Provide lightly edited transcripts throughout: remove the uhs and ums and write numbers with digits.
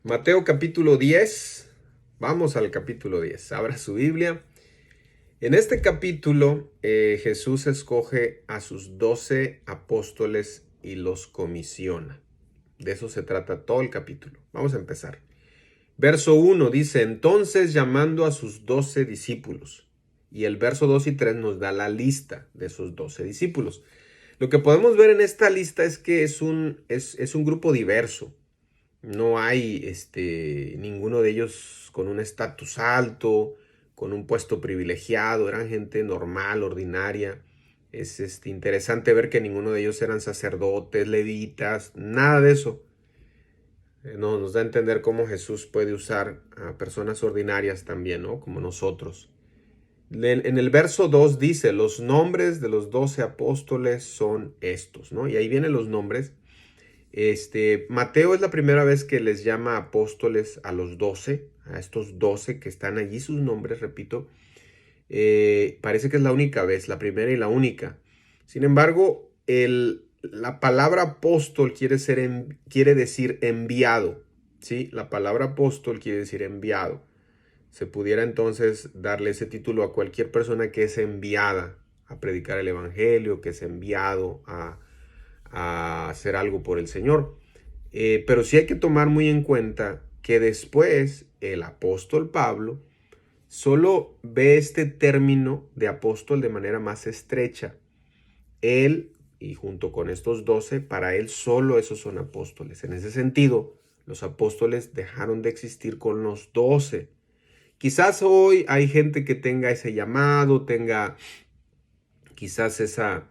Mateo capítulo 10. Vamos al capítulo 10. Abra su Biblia. En este capítulo Jesús escoge a sus 12 apóstoles y los comisiona. De eso se trata todo el capítulo. Vamos a empezar. Verso 1 dice, entonces llamando a sus 12 discípulos. Y el verso 2 y 3 nos da la lista de esos 12 discípulos. Lo que podemos ver en esta lista es que es un grupo diverso. No hay ninguno de ellos con un estatus alto, con un puesto privilegiado, eran gente normal, ordinaria. Es interesante ver que ninguno de ellos eran sacerdotes, levitas, nada de eso. Nos da a entender cómo Jesús puede usar a personas ordinarias también, ¿no? Como nosotros. En el verso 2 dice, los nombres de los 12 apóstoles son estos, ¿no? Y ahí vienen los nombres. Mateo es la primera vez que les llama apóstoles a los 12, a estos 12 que están allí, sus nombres, repito. Parece que es la única vez, la primera y la única. Sin embargo, la palabra apóstol quiere decir enviado, ¿sí? La palabra apóstol quiere decir enviado. Se pudiera entonces darle ese título a cualquier persona que es enviada a predicar el evangelio, que es enviado a hacer algo por el Señor. Pero sí hay que tomar muy en cuenta que después el apóstol Pablo solo ve este término de apóstol de manera más estrecha. Él, y junto con estos 12, para él solo esos son apóstoles. En ese sentido, los apóstoles dejaron de existir con los 12. Quizás hoy hay gente que tenga ese llamado, tenga quizás esa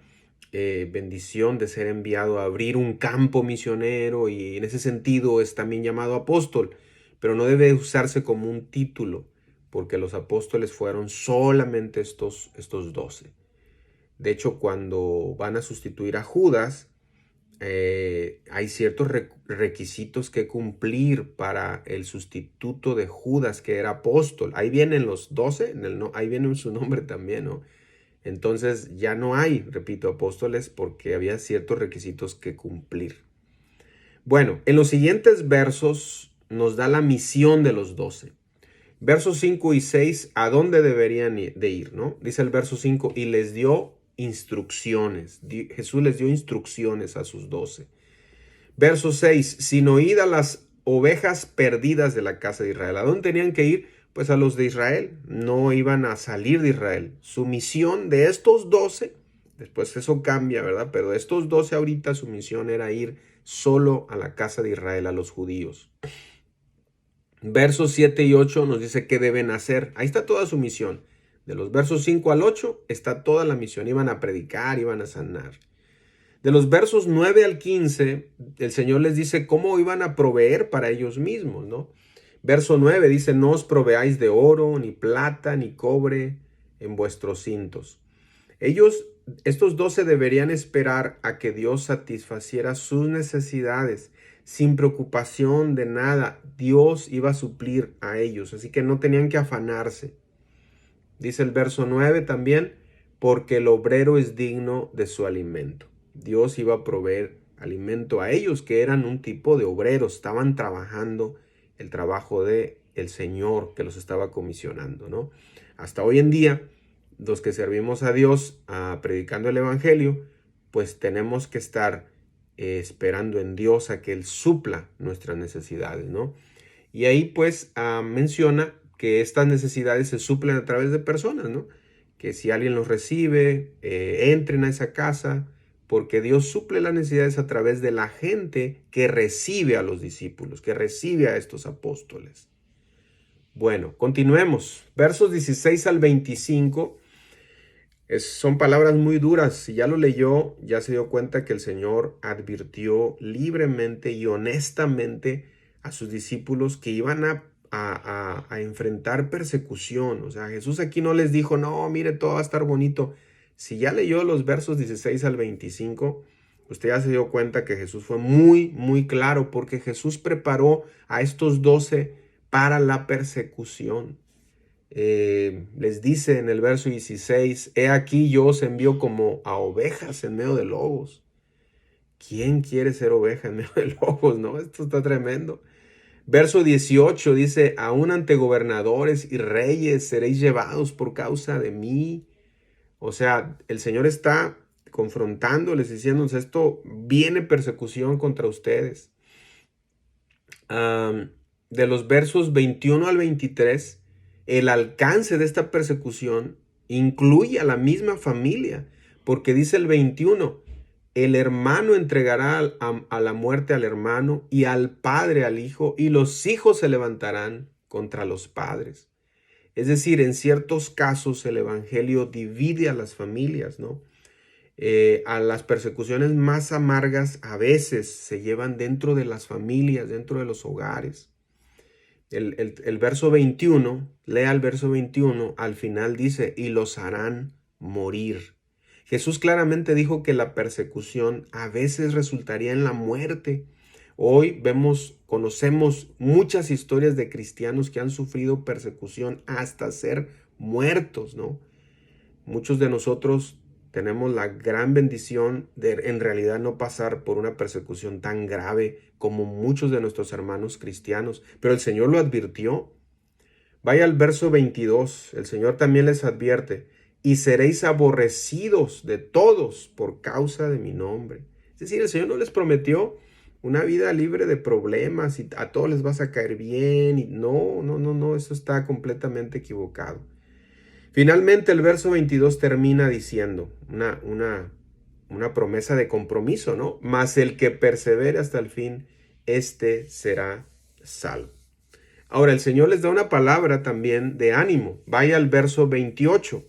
bendición de ser enviado a abrir un campo misionero y en ese sentido es también llamado apóstol, pero no debe usarse como un título porque los apóstoles fueron solamente estos 12. De hecho, cuando van a sustituir a Judas, hay ciertos requisitos que cumplir para el sustituto de Judas, que era apóstol. Ahí vienen los 12, ahí viene su nombre también, ¿no? Entonces ya no hay, repito, apóstoles porque había ciertos requisitos que cumplir. Bueno, en los siguientes versos nos da la misión de los 12. Versos 5 y 6, ¿a dónde deberían de ir? ¿No? Dice el verso 5, y les dio instrucciones. Jesús les dio instrucciones a sus 12. Verso 6, sin oír a las ovejas perdidas de la casa de Israel. ¿A dónde tenían que ir? Pues a los de Israel. No iban a salir de Israel. Su misión de estos 12, después eso cambia, ¿verdad? Pero de estos 12 ahorita su misión era ir solo a la casa de Israel, a los judíos. Versos 7 y 8 nos dice qué deben hacer. Ahí está toda su misión. De los versos 5 al 8 está toda la misión. Iban a predicar, iban a sanar. De los versos 9 al 15, el Señor les dice cómo iban a proveer para ellos mismos, ¿no? Verso 9 dice, no os proveáis de oro, ni plata, ni cobre en vuestros cintos. Estos 12 deberían esperar a que Dios satisfaciera sus necesidades. Sin preocupación de nada, Dios iba a suplir a ellos, así que no tenían que afanarse. Dice el verso 9 también, porque el obrero es digno de su alimento. Dios iba a proveer alimento a ellos que eran un tipo de obreros, estaban trabajando el trabajo de el Señor que los estaba comisionando, ¿no? Hasta hoy en día, los que servimos a Dios predicando el evangelio, pues tenemos que estar esperando en Dios a que Él supla nuestras necesidades, ¿no? Y ahí pues menciona que estas necesidades se suplen a través de personas, ¿no? Que si alguien los recibe, entren a esa casa, porque Dios suple las necesidades a través de la gente que recibe a los discípulos, que recibe a estos apóstoles. Bueno, continuemos. Versos 16 al 25 son palabras muy duras. Si ya lo leyó, ya se dio cuenta que el Señor advirtió libremente y honestamente a sus discípulos que iban a enfrentar persecución. O sea, Jesús aquí no les dijo, no, mire, todo va a estar bonito. Si ya leyó los versos 16 al 25, usted ya se dio cuenta que Jesús fue muy, muy claro porque Jesús preparó a estos 12 para la persecución. Les dice en el verso 16, he aquí yo os envío como a ovejas en medio de lobos. ¿Quién quiere ser oveja en medio de lobos? No, esto está tremendo. Verso 18 dice, aún ante gobernadores y reyes seréis llevados por causa de mí. O sea, el Señor está confrontándoles, diciéndoles, esto viene persecución contra ustedes. De los versos 21 al 23, el alcance de esta persecución incluye a la misma familia, porque dice el 21, el hermano entregará a la muerte al hermano y al padre al hijo, y los hijos se levantarán contra los padres. Es decir, en ciertos casos el evangelio divide a las familias, ¿no? A las persecuciones más amargas a veces se llevan dentro de las familias, dentro de los hogares. El verso 21, lea el verso 21, al final dice, y los harán morir. Jesús claramente dijo que la persecución a veces resultaría en la muerte. Hoy conocemos muchas historias de cristianos que han sufrido persecución hasta ser muertos, ¿no? Muchos de nosotros tenemos la gran bendición de en realidad no pasar por una persecución tan grave como muchos de nuestros hermanos cristianos, pero el Señor lo advirtió. Vaya al verso 22, el Señor también les advierte, y seréis aborrecidos de todos por causa de mi nombre. Es decir, el Señor no les prometió una vida libre de problemas y a todos les vas a caer bien. Y no, eso está completamente equivocado. Finalmente el verso 22 termina diciendo una promesa de compromiso, ¿no? Mas el que persevere hasta el fin, este será salvo. Ahora el Señor les da una palabra también de ánimo. Vaya al verso 28.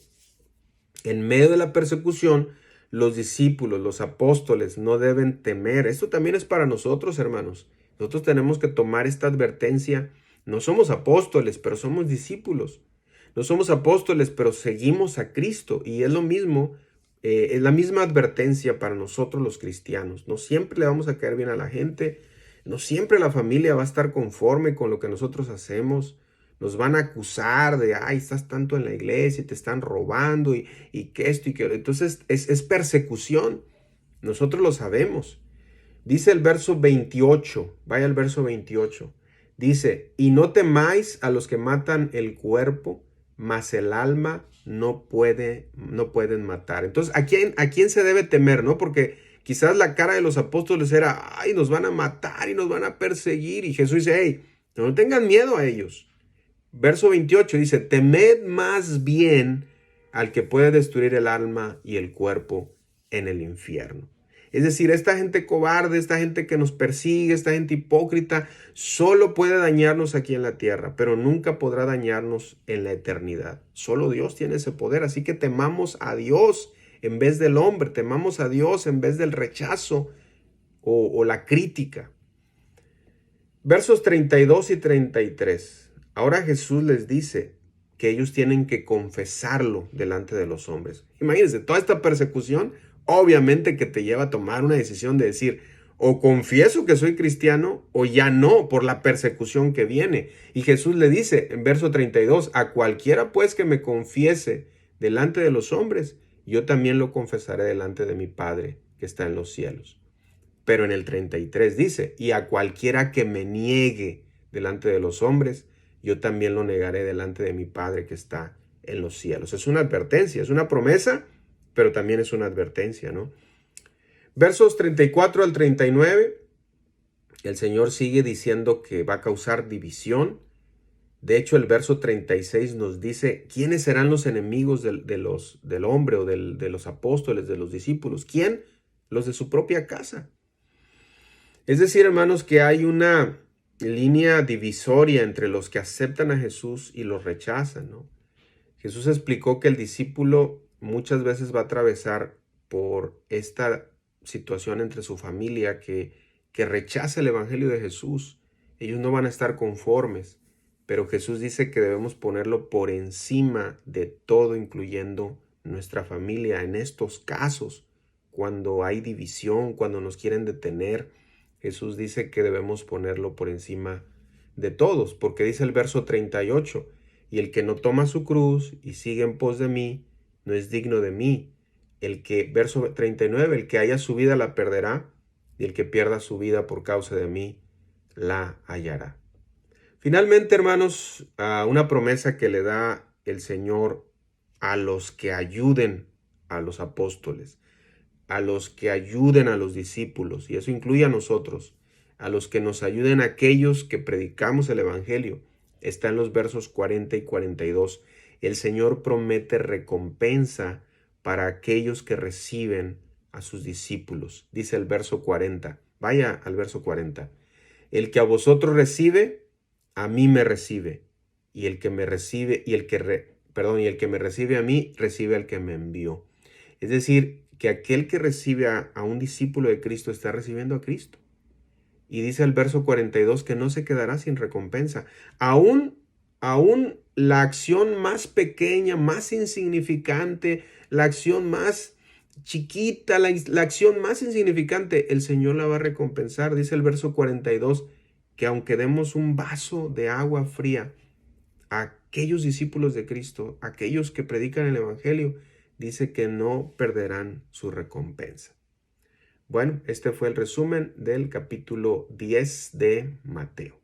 En medio de la persecución, los discípulos, los apóstoles no deben temer. Esto también es para nosotros, hermanos. Nosotros tenemos que tomar esta advertencia. No somos apóstoles, pero somos discípulos. No somos apóstoles, pero seguimos a Cristo. Y es lo mismo, es la misma advertencia para nosotros los cristianos. No siempre le vamos a caer bien a la gente. No siempre la familia va a estar conforme con lo que nosotros hacemos. Nos van a acusar de, ay, estás tanto en la iglesia y te están robando y que esto y que... Entonces es persecución. Nosotros lo sabemos. Dice el verso 28, vaya al verso 28. Dice, y no temáis a los que matan el cuerpo, mas el alma no pueden matar. Entonces, ¿a quién se debe temer, no? Porque quizás la cara de los apóstoles era, ay, nos van a matar y nos van a perseguir. Y Jesús dice, hey, no tengan miedo a ellos. Verso 28 dice, temed más bien al que puede destruir el alma y el cuerpo en el infierno. Es decir, esta gente cobarde, esta gente que nos persigue, esta gente hipócrita, solo puede dañarnos aquí en la tierra, pero nunca podrá dañarnos en la eternidad. Solo Dios tiene ese poder, así que temamos a Dios en vez del hombre, temamos a Dios en vez del rechazo o la crítica. Versos 32 y 33. Ahora Jesús les dice que ellos tienen que confesarlo delante de los hombres. Imagínense, toda esta persecución obviamente que te lleva a tomar una decisión de decir, o confieso que soy cristiano o ya no por la persecución que viene. Y Jesús le dice en verso 32, a cualquiera pues que me confiese delante de los hombres, yo también lo confesaré delante de mi Padre que está en los cielos. Pero en el 33 dice, y a cualquiera que me niegue delante de los hombres, yo también lo negaré delante de mi Padre que está en los cielos. Es una advertencia, es una promesa, pero también es una advertencia, ¿no? Versos 34 al 39, el Señor sigue diciendo que va a causar división. De hecho, el verso 36 nos dice, ¿quiénes serán los enemigos del hombre o de los apóstoles, de los discípulos? ¿Quién? Los de su propia casa. Es decir, hermanos, que hay una línea divisoria entre los que aceptan a Jesús y los rechazan, ¿no? Jesús explicó que el discípulo muchas veces va a atravesar por esta situación entre su familia que rechaza el evangelio de Jesús. Ellos no van a estar conformes, pero Jesús dice que debemos ponerlo por encima de todo, incluyendo nuestra familia. En estos casos, cuando hay división, cuando nos quieren detener, Jesús dice que debemos ponerlo por encima de todos, porque dice el verso 38, y el que no toma su cruz y sigue en pos de mí, no es digno de mí. Verso 39, el que haya su vida la perderá, y el que pierda su vida por causa de mí, la hallará. Finalmente, hermanos, una promesa que le da el Señor a los que ayuden a los apóstoles, a los que ayuden a los discípulos, y eso incluye a nosotros, a los que nos ayuden aquellos que predicamos el Evangelio. Está en los versos 40 y 42. El Señor promete recompensa para aquellos que reciben a sus discípulos. Dice el verso 40. Vaya al verso 40. El que a vosotros recibe, a mí me recibe. Y el que me recibe, y el que me recibe a mí, recibe al que me envió. Es decir, que aquel que recibe a un discípulo de Cristo está recibiendo a Cristo. Y dice el verso 42 que no se quedará sin recompensa. Aún la acción más pequeña, más insignificante, la acción más chiquita, la acción más insignificante, el Señor la va a recompensar. Dice el verso 42 que aunque demos un vaso de agua fría a aquellos discípulos de Cristo, aquellos que predican el Evangelio, dice que no perderán su recompensa. Bueno, este fue el resumen del capítulo 10 de Mateo.